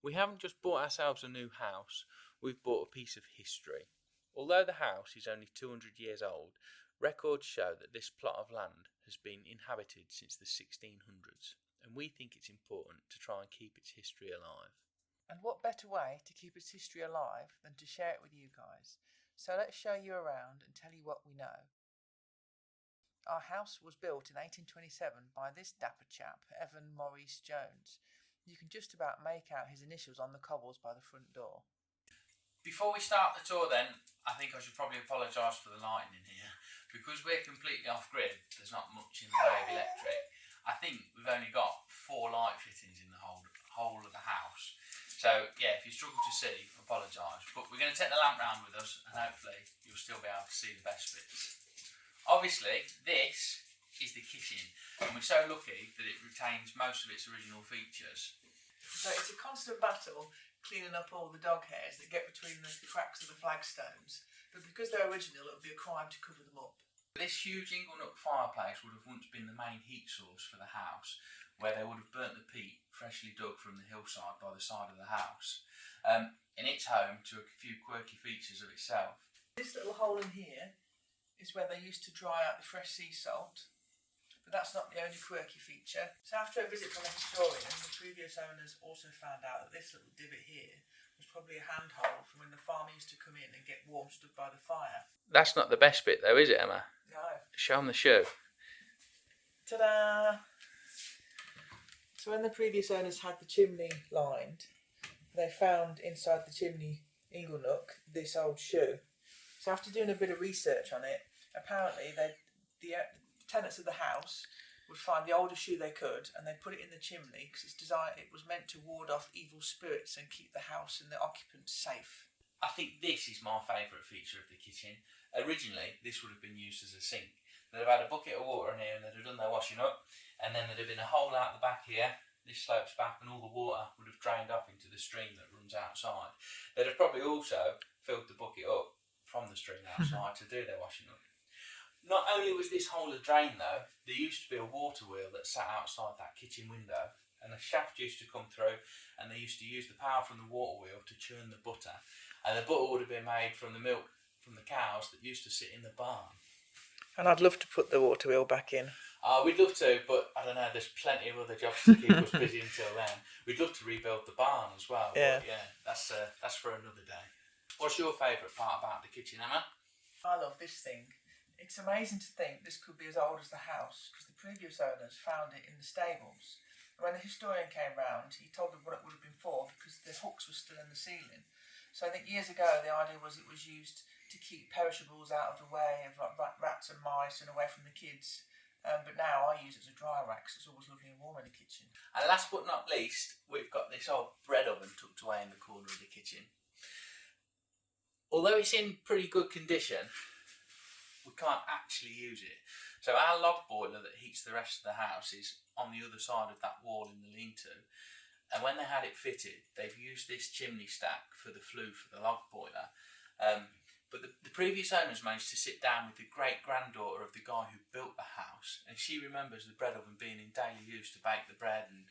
We haven't just bought ourselves a new house, we've bought a piece of history. Although the house is only 200 years old, records show that this plot of land has been inhabited since the 1600s, and we think it's important to try and keep its history alive. And what better way to keep its history alive than to share it with you guys? So let's show you around and tell you what we know. Our house was built in 1827 by this dapper chap, Evan Maurice Jones. You can just about make out his initials on the cobbles by the front door. Before we start the tour then, I think I should probably apologise for the lighting in here. Because we're completely off grid, there's not much in the way of electric. I think we've only got 4 light fittings in the whole of the house. So yeah, if you struggle to see, apologise. But we're going to take the lamp round with us and hopefully you'll still be able to see the best bits. Obviously, this is the kitchen, and we're so lucky that it retains most of its original features. So it's a constant battle cleaning up all the dog hairs that get between the cracks of the flagstones, but because they're original, it would be a crime to cover them up. This huge ingle-nook fireplace would have once been the main heat source for the house, where they would have burnt the peat freshly dug from the hillside by the side of the house. And it's home to a few quirky features of itself. This little hole in here is where they used to dry out the fresh sea salt, but that's not the only quirky feature. So after a visit from a historian, the previous owners also found out that this little divot here was probably a handhole from when the farmer used to come in and get warm stood by the fire. That's not the best bit though, is it, Emma? No. Show them the shoe. Ta-da! So when the previous owners had the chimney lined, they found inside the chimney ingle-nook this old shoe. So after doing a bit of research on it, apparently the tenants of the house would find the oldest shoe they could and they'd put it in the chimney because it was meant to ward off evil spirits and keep the house and the occupants safe. I think this is my favourite feature of the kitchen. Originally, this would have been used as a sink. They'd have had a bucket of water in here and they'd have done their washing up, and then there'd have been a hole out the back here. This slopes back and all the water would have drained off into the stream that runs outside. They'd have probably also filled the bucket up from the stream outside to do their washing up. Not only was this hole a drain though, there used to be a water wheel that sat outside that kitchen window, and a shaft used to come through, and they used to use the power from the water wheel to churn the butter, and the butter would have been made from the milk from the cows that used to sit in the barn. And I'd love to put the water wheel back in. We'd love to, but I don't know, there's plenty of other jobs to keep us busy until then. We'd love to rebuild the barn as well, yeah. But yeah, that's for another day. What's your favourite part about the kitchen, Emma? I love this thing. It's amazing to think this could be as old as the house, because the previous owners found it in the stables. And when the historian came round, he told them what it would have been for, because the hooks were still in the ceiling. So I think years ago the idea was it was used to keep perishables out of the way of like rats and mice and away from the kids. But now I use it as a dry rack, so it's always lovely and warm in the kitchen. And last but not least, we've got this old bread oven tucked away in the corner of the kitchen. Although it's in pretty good condition, we can't actually use it. So our log boiler that heats the rest of the house is on the other side of that wall in the lean-to. And when they had it fitted, they've used this chimney stack for the flue for the log boiler. But the previous owners managed to sit down with the great-granddaughter of the guy who built the house, and she remembers the bread oven being in daily use to bake the bread and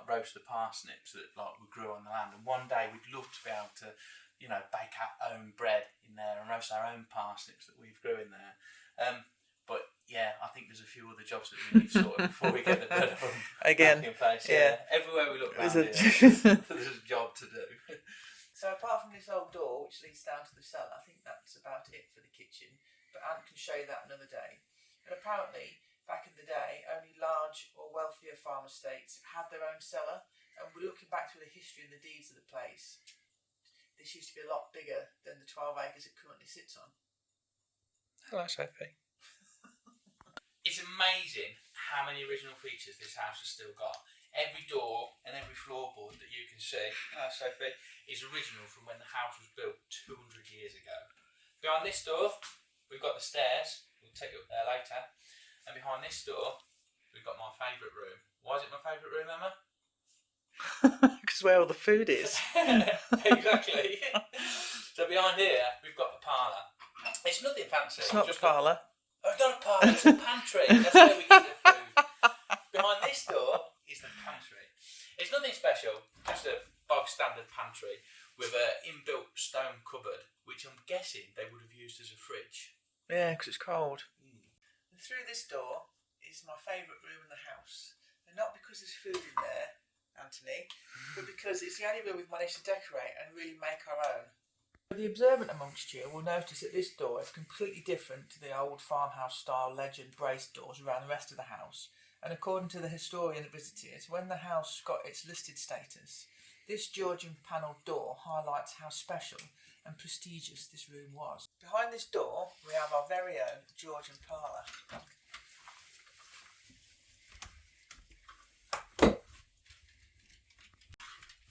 roast the parsnips that we grew on the land. And one day we'd love to be able to, bake our own bread in there and roast our own parsnips that we've grew in there. But yeah, I think there's a few other jobs that we need sorted before we get the bread oven back in place. Yeah. Everywhere we look around here, there's a job to do. So apart from this old door, which leads down to the cellar, I think that's about it for the kitchen. But Ant can show you that another day. And apparently, back in the day, only large or wealthier farm estates had their own cellar. And we're looking back through the history and the deeds of the place. This used to be a lot bigger than the 12 acres it currently sits on. Hello, Sophie. It's amazing how many original features this house has still got. Every door and every floorboard that you can see, Sophie, is original from when the house was built 200 years ago. Behind this door, we've got the stairs. We'll take you up there later. And behind this door, we've got my favourite room. Why is it my favourite room, Emma? Because where all the food is. Exactly. So behind here, we've got the parlour. It's nothing fancy. It's not a parlour. It's not a parlour, it's a pantry. That's where we get the food. Behind this door is the pantry. It's nothing special, just a bog standard pantry with an inbuilt stone cupboard, which I'm guessing they would have used as a fridge. Yeah, because it's cold. And through this door is my favourite room in the house. And not because there's food in there, Anthony, but because it's the only room we've managed to decorate and really make our own. The observant amongst you will notice that this door is completely different to the old farmhouse style legend braced doors around the rest of the house. And according to the historian that visited, when the house got its listed status, this Georgian panelled door highlights how special and prestigious this room was. Behind this door we have our very own Georgian parlour.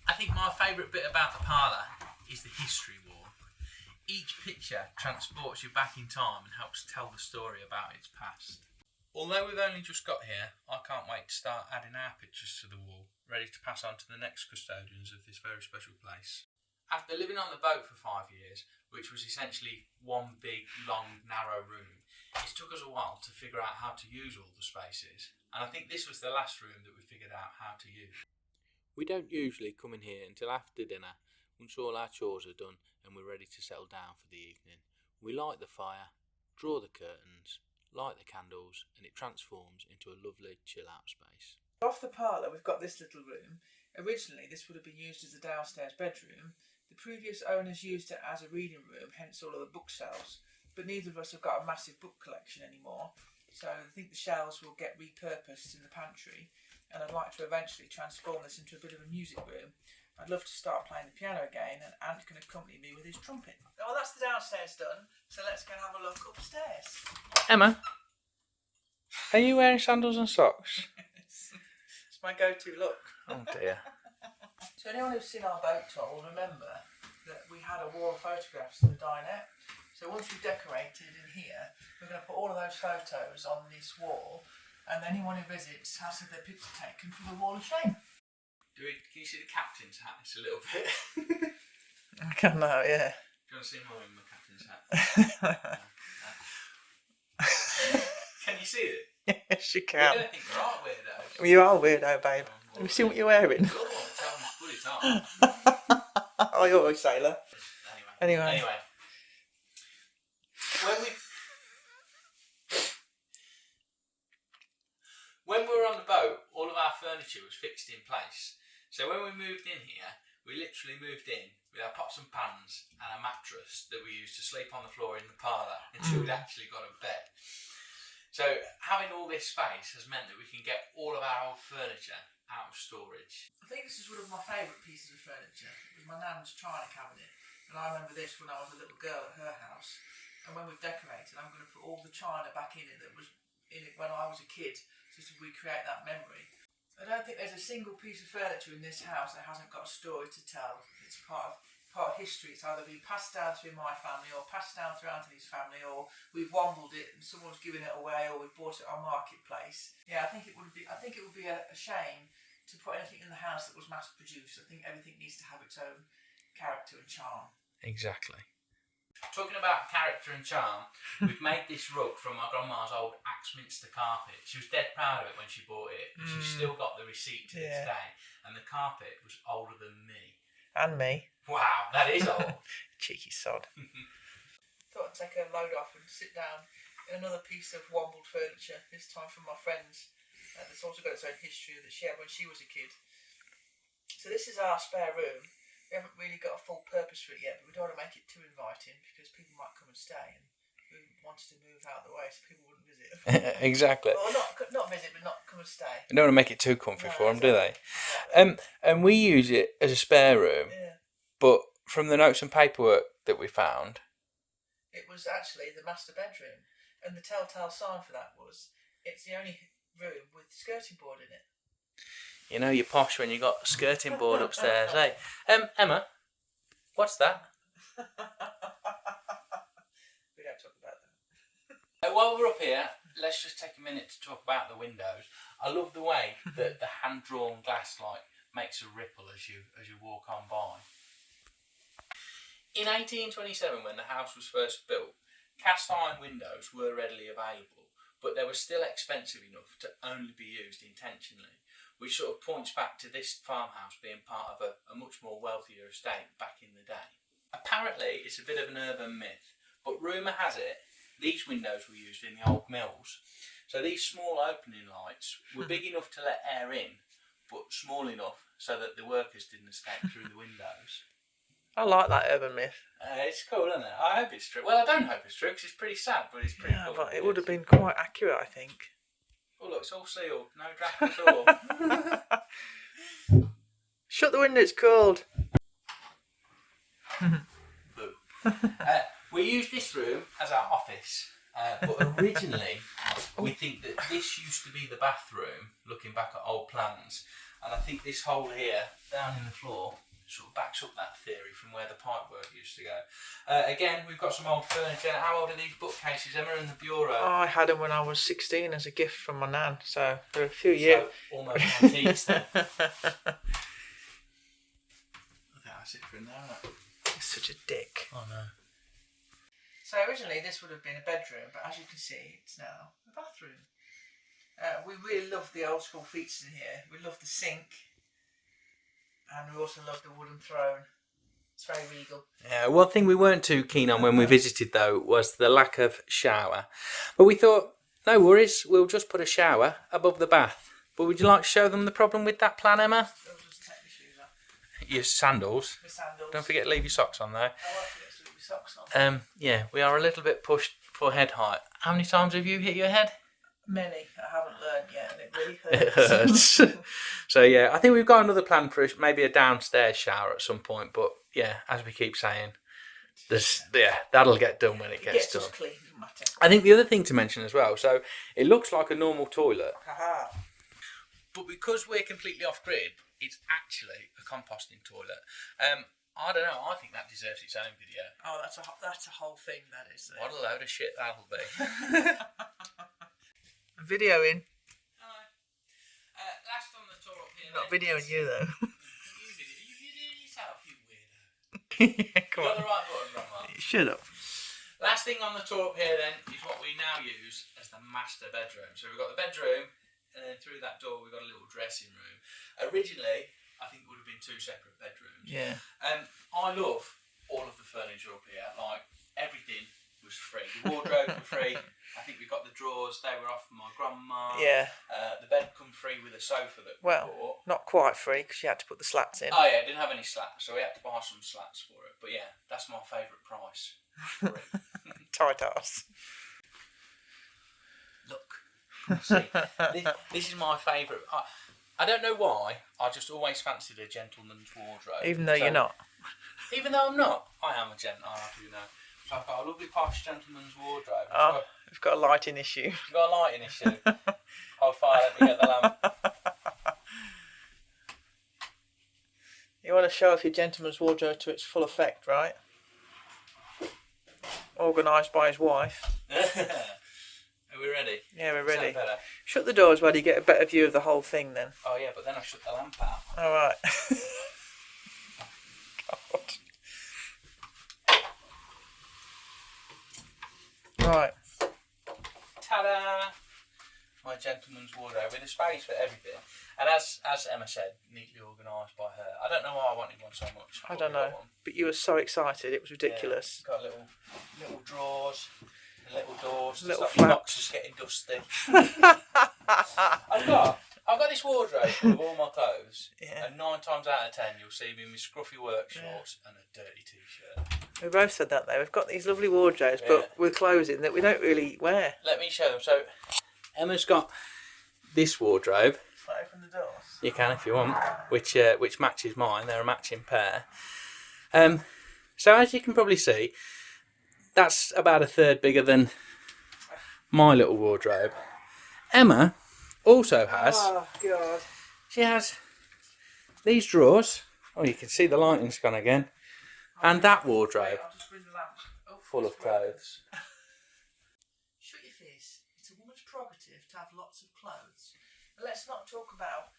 I think my favourite bit about the parlour is the history wall. Each picture transports you back in time and helps tell the story about its past. Although we've only just got here, I can't wait to start adding our pictures to the wall, ready to pass on to the next custodians of this very special place. After living on the boat for 5 years, which was essentially one big, long, narrow room, it took us a while to figure out how to use all the spaces, and I think this was the last room that we figured out how to use. We don't usually come in here until after dinner, once all our chores are done and we're ready to settle down for the evening. We light the fire, draw the curtains, light the candles, and it transforms into a lovely chill out space. Off the parlour we've got this little room. Originally this would have been used as a downstairs bedroom. The previous owners used it as a reading room, hence all of the bookshelves, but neither of us have got a massive book collection anymore, so I think the shelves will get repurposed in the pantry, and I'd like to eventually transform this into a bit of a music room. I'd love to start playing the piano again, and Ant can accompany me with his trumpet. Oh, that's the downstairs done, so let's go and have a look upstairs. Emma, are you wearing sandals and socks? It's my go-to look. Oh dear. So anyone who's seen our boat tour will remember that we had a wall of photographs in the dinette. So once we've decorated in here, we're going to put all of those photos on this wall, and anyone who visits has to have their picture taken for the wall of shame. Can you see the captain's hat? It's a little bit. I can now, yeah. Do you want to see mine with my captain's hat? Can you see it? Yes, you You're can. going to think we're all weirdos. You are a weirdo, babe. Oh, Let me see what you're wearing. You're the one that tells me to put it on. Oh, you're a sailor. Anyway. When we were on the boat, all of our furniture was fixed in place. So when we moved in here, we literally moved in with our pots and pans and a mattress that we used to sleep on the floor in the parlour until we'd actually got a bed. So having all this space has meant that we can get all of our old furniture out of storage. I think this is one of my favourite pieces of furniture. It was my nan's china cabinet, and I remember this when I was a little girl at her house. And when we've decorated, I'm going to put all the china back in it that was in it when I was a kid, just to recreate that memory. I don't think there's a single piece of furniture in this house that hasn't got a story to tell. It's part of history. It's either been passed down through my family, or passed down through Anthony's family, or we've wombled it and someone's given it away, or we've bought it on marketplace. Yeah, I think it would be a shame to put anything in the house that was mass produced. I think everything needs to have its own character and charm. Exactly. Talking about character and charm, we've made this rug from my grandma's old Axminster carpet. She was dead proud of it when she bought it, and she's still got the receipt to this day. And the carpet was older than me. And me. Wow, that is old. Cheeky sod. Thought I'd take a load off and sit down in another piece of wombled furniture, this time from my friend's. That's also got its own history that she had when she was a kid. So this is our spare room. We haven't really got a full purpose for it yet, but we don't want to make it too inviting because people might come and stay, and we wanted to move out of the way so people wouldn't visit. Exactly. Or not visit, but not come and stay. They don't want to make it too comfy for them, exactly. do they? And we use it as a spare room, but from the notes and paperwork that we found, it was actually the master bedroom, and the telltale sign for that was it's the only room with skirting board in it. You know you're posh when you got a skirting board upstairs, eh? Emma, what's that? We don't talk about that. While we're up here, let's just take a minute to talk about the windows. I love the way that the hand-drawn glass makes a ripple as you walk on by. In 1827, when the house was first built, cast iron windows were readily available, but they were still expensive enough to only be used intentionally, which sort of points back to this farmhouse being part of a much more wealthier estate back in the day. Apparently it's a bit of an urban myth, but rumour has it these windows were used in the old mills. So these small opening lights were big enough to let air in, but small enough so that the workers didn't escape through the windows. I like that urban myth. It's cool, isn't it? I hope it's true. Well, I don't hope it's true because it's pretty sad, but it's pretty cool. But it would have been quite accurate, I think. Oh look, it's all sealed. No draft at all. Shut the window, it's cold. We used this room as our office, but originally we think that this used to be the bathroom, looking back at old plans, and I think this hole here, down in the floor, sort of backs up that theory from where the pipework used to go. Again, we've got some old furniture. How old are these bookcases, Emma, and the bureau? Oh, I had them when I was 16 as a gift from my nan, so they're a few years. So, almost antiques then. I think that's it for now. He's such a dick. Oh no. So originally this would have been a bedroom, but as you can see, it's now a bathroom. We really love the old school features in here. We love the sink, and we also love the wooden throne. It's very regal. Yeah, one thing we weren't too keen on when we visited though was the lack of shower. But we thought, no worries, we'll just put a shower above the bath. But would you like to show them the problem with that plan, Emma? I'll just take my shoes off. Your sandals. My sandals. Don't forget to leave your socks on though. I won't forget to leave my socks on. Yeah, we are a little bit pushed for head height. How many times have you hit your head? Many. I haven't learned yet, and it really It hurts. hurts. So yeah, I think we've got another plan for maybe a downstairs shower at some point. But yeah, as we keep saying, that'll get done when it gets done. Clean, doesn't matter. I think the other thing to mention as well. So it looks like a normal toilet, but because we're completely off grid, it's actually a composting toilet. I don't know. I think that deserves its own video. Oh, that's a whole thing. That is. What a load of shit that'll be. Videoing. Last on the tour up here. Not videoing you though. You video yourself, you weirdo. Come Got on. the right button, Grandma. Shut up. Last thing on the tour up here then is what we now use as the master bedroom. So we've got the bedroom, and then through that door we've got a little dressing room. Originally, I think it would have been two separate bedrooms. Yeah. I love all of the furniture up here. Like, everything was free. The wardrobes were free. I think we got the drawers. They were off from my grandma. Yeah. The bed come free with a sofa that we bought. Not quite free because you had to put the slats in. Oh yeah, it didn't have any slats, so we had to buy some slats for it. But yeah, that's my favourite price. Tight ass. Look, see, this is my favourite. I don't know why. I just always fancied a gentleman's wardrobe. Even though you're not. Even though I'm not, I am a gentleman. I do know. So I've got a lovely posh gentleman's wardrobe. We've got a lighting issue. You've got a lighting issue. Hold fire, let me get the lamp. You want to show off your gentleman's wardrobe to its full effect, right? Organised by his wife. Are we ready? Yeah, we're ready. Is that better? Shut the doors while you get a better view of the whole thing then. Oh yeah, but then I shut the lamp out. Alright. God. Right. Ta-da! My gentleman's wardrobe with a space for everything. And as Emma said, neatly organised by her. I don't know why I wanted one so much. I don't know. But you were so excited, it was ridiculous. Yeah, got little drawers, and little doors to Little stop your flaps. boxes getting dusty. I've got this wardrobe full of all my clothes, and 9 times out of 10 you'll see me in my scruffy work shorts and a dirty t-shirt. We both said that though. We've got these lovely wardrobes, but with clothes in that we don't really wear. Let me show them. So Emma's got this wardrobe. Can I open the doors? You can if you want, which matches mine. They're a matching pair. So as you can probably see, that's about a third bigger than my little wardrobe. Emma also has. Oh God. She has these drawers. Oh, you can see the lighting's gone again. And that wardrobe I'll just bring the lamp. full of clothes. Shut your face. It's a woman's prerogative to have lots of clothes. But let's not talk about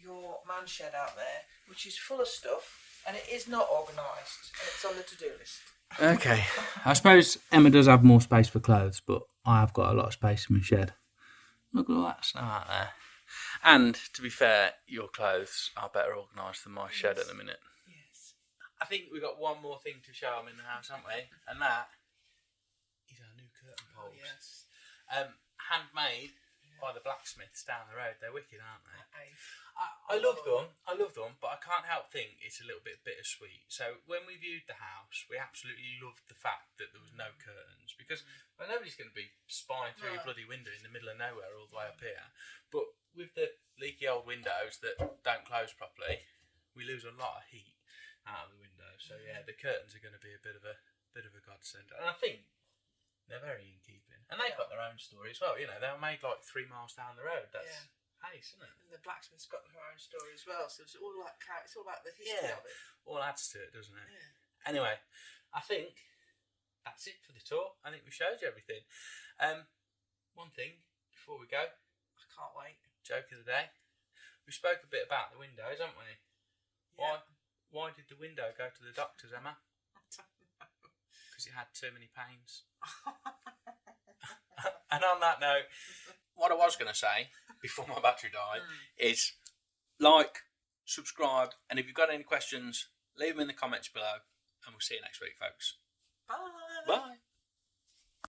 your man shed out there, which is full of stuff, and it is not organised, and it's on the to-do list. Okay, I suppose Emma does have more space for clothes, but I have got a lot of space in my shed. Look at all that snow out there. And to be fair, your clothes are better organised than my shed at the minute. Yes. I think we've got one more thing to show them in the house, haven't we? And that is our new curtain poles. Oh, yes. Handmade by the blacksmiths down the road. They're wicked, aren't they? I I love them. I love them, but I can't help think it's a little bit bittersweet. So when we viewed the house, we absolutely loved the fact that there was no curtains, because nobody's going to be spying through your bloody window in the middle of nowhere all the way up here. But with the leaky old windows that don't close properly, we lose a lot of heat out of the window. So yeah, the curtains are going to be a bit of a godsend, and I think they're very in keeping. And they've got their own story as well. You know, they were made like 3 miles down the road. That's ace, isn't it? And the blacksmith's got her own story as well, so it's all like the history of it. All adds to it, doesn't it? Yeah. Anyway, I think that's it for the tour. I think we showed you everything. One thing before we go, I can't wait. joke of the day. We spoke a bit about the windows, haven't we? Yeah. Why did the window go to the doctors, Emma? I don't know. Because it had too many panes. And on that note, what I was going to say before my battery died is like, subscribe, and if you've got any questions, leave them in the comments below, and we'll see you next week, folks. Bye. Bye.